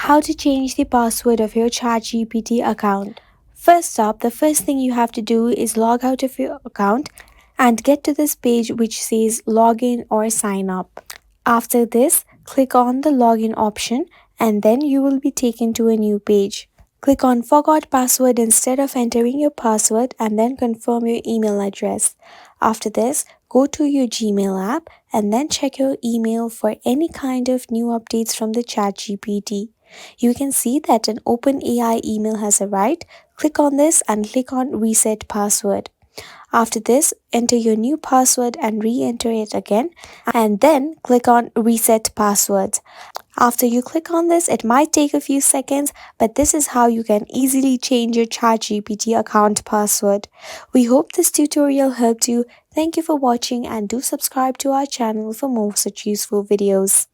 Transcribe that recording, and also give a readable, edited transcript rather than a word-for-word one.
How to change the password of your ChatGPT account. First up, the first thing you have to do is log out of your account and get to this page which says login or sign up. After this, click on the login option and then you will be taken to a new page. Click on forgot password instead of entering your password and then confirm your email address. After this, go to your Gmail app and then check your email for any kind of new updates from the ChatGPT. You can see that an OpenAI email has arrived. Click on this and click on reset password. After this, enter your new password and re-enter it again and then click on reset passwords. After you click on this, it might take a few seconds, but this is how you can easily change your ChatGPT account password. We hope this tutorial helped you. Thank you for watching and do subscribe to our channel for more such useful videos.